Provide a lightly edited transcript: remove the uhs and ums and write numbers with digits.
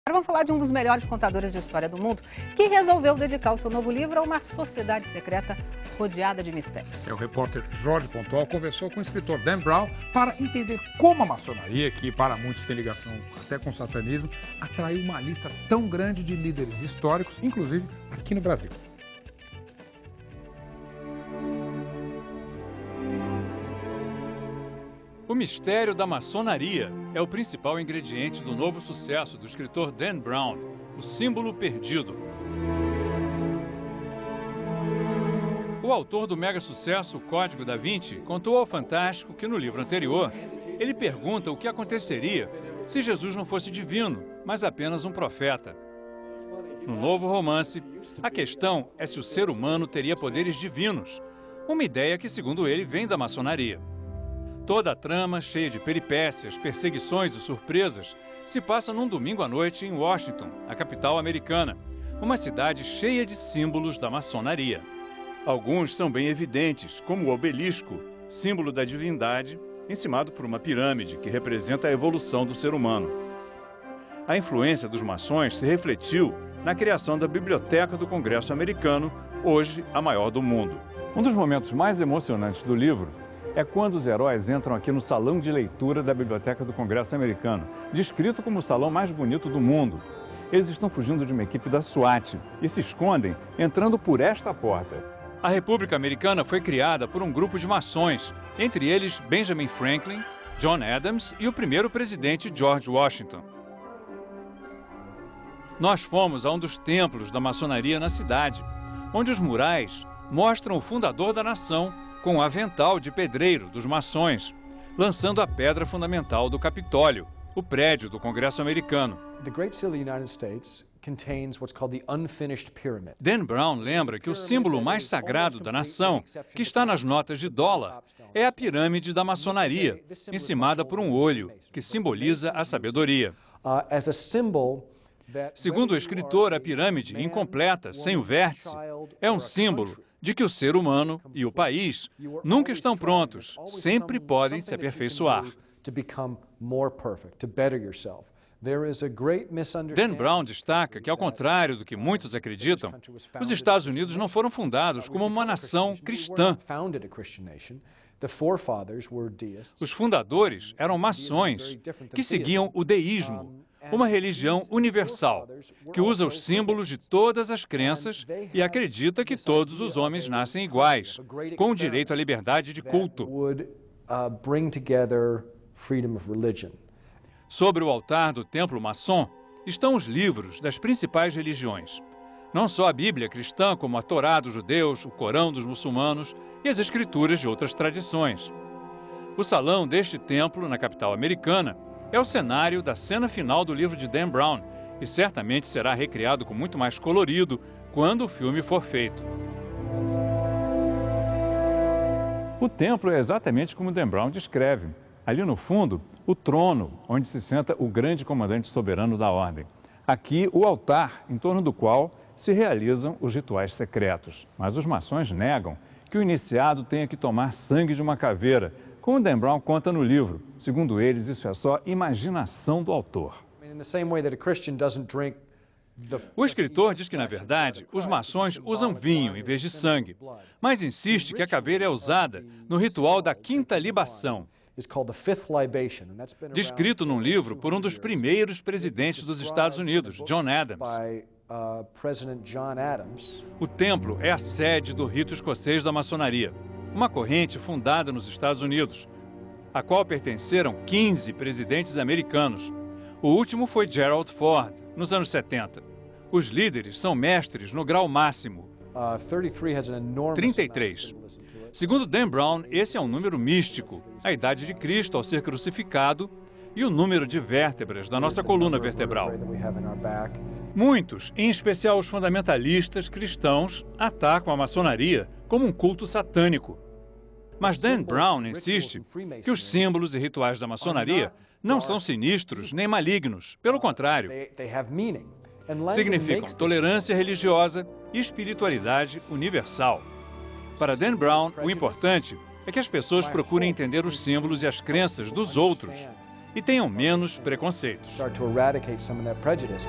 Agora vamos falar de um dos melhores contadores de história do mundo, que resolveu dedicar o seu novo livro a uma sociedade secreta rodeada de mistérios. O repórter Jorge Pontual conversou com o escritor Dan Brown para entender como a maçonaria, que para muitos tem ligação até com o satanismo, atraiu uma lista tão grande de líderes históricos, inclusive aqui no Brasil. O mistério da maçonaria é o principal ingrediente do novo sucesso do escritor Dan Brown, O Símbolo Perdido. O autor do mega sucesso O Código da Vinci contou ao Fantástico que no livro anterior ele pergunta o que aconteceria se Jesus não fosse divino, mas apenas um profeta. No novo romance, a questão é se o ser humano teria poderes divinos, uma ideia que, segundo ele, vem da maçonaria. Toda a trama, cheia de peripécias, perseguições e surpresas, se passa num domingo à noite em Washington, a capital americana, uma cidade cheia de símbolos da maçonaria. Alguns são bem evidentes, como o obelisco, símbolo da divindade, encimado por uma pirâmide que representa a evolução do ser humano. A influência dos maçons se refletiu na criação da Biblioteca do Congresso Americano, hoje a maior do mundo. Um dos momentos mais emocionantes do livro é quando os heróis entram aqui no salão de leitura da Biblioteca do Congresso Americano, descrito como o salão mais bonito do mundo. Eles estão fugindo de uma equipe da SWAT e se escondem entrando por esta porta. A República Americana foi criada por um grupo de maçons, entre eles Benjamin Franklin, John Adams e o primeiro presidente George Washington. Nós fomos a um dos templos da maçonaria na cidade, onde os murais mostram o fundador da nação com o avental de pedreiro dos maçons, lançando a pedra fundamental do Capitólio, o prédio do Congresso Americano. Dan Brown lembra que o símbolo mais sagrado da nação, que está nas notas de dólar, é a pirâmide da maçonaria, encimada por um olho, que simboliza a sabedoria. Segundo o escritor, a pirâmide, incompleta, sem o vértice, é um símbolo de que o ser humano e o país nunca estão prontos, sempre podem se aperfeiçoar. Dan Brown destaca que, ao contrário do que muitos acreditam, os Estados Unidos não foram fundados como uma nação cristã. Os fundadores eram maçons que seguiam o deísmo, uma religião universal, que usa os símbolos de todas as crenças e acredita que todos os homens nascem iguais, com o direito à liberdade de culto. Sobre o altar do templo maçom estão os livros das principais religiões. Não só a Bíblia cristã, como a Torá dos judeus, o Corão dos muçulmanos e as escrituras de outras tradições. O salão deste templo, na capital americana, é o cenário da cena final do livro de Dan Brown e certamente será recriado com muito mais colorido quando o filme for feito. O templo é exatamente como Dan Brown descreve. Ali no fundo, o trono, onde se senta o grande comandante soberano da ordem. Aqui, o altar, em torno do qual se realizam os rituais secretos. Mas os maçons negam que o iniciado tenha que tomar sangue de uma caveira, como Dan Brown conta no livro. Segundo eles, isso é só imaginação do autor. O escritor diz que, na verdade, os maçons usam vinho em vez de sangue, mas insiste que a caveira é usada no ritual da quinta libação, descrito num livro por um dos primeiros presidentes dos Estados Unidos, John Adams. O templo é a sede do rito escocês da maçonaria, uma corrente fundada nos Estados Unidos, a qual pertenceram 15 presidentes americanos. O último foi Gerald Ford, nos anos 70. Os líderes são mestres no grau máximo, 33. Segundo Dan Brown, esse é um número místico, a idade de Cristo ao ser crucificado e o número de vértebras da nossa coluna vertebral. Muitos, em especial os fundamentalistas cristãos, atacam a maçonaria como um culto satânico. Mas Dan Brown insiste que os símbolos e rituais da maçonaria não são sinistros nem malignos, pelo contrário. Significam tolerância religiosa e espiritualidade universal. Para Dan Brown, o importante é que as pessoas procurem entender os símbolos e as crenças dos outros e tenham menos preconceitos. Start to eradicate some of that prejudice.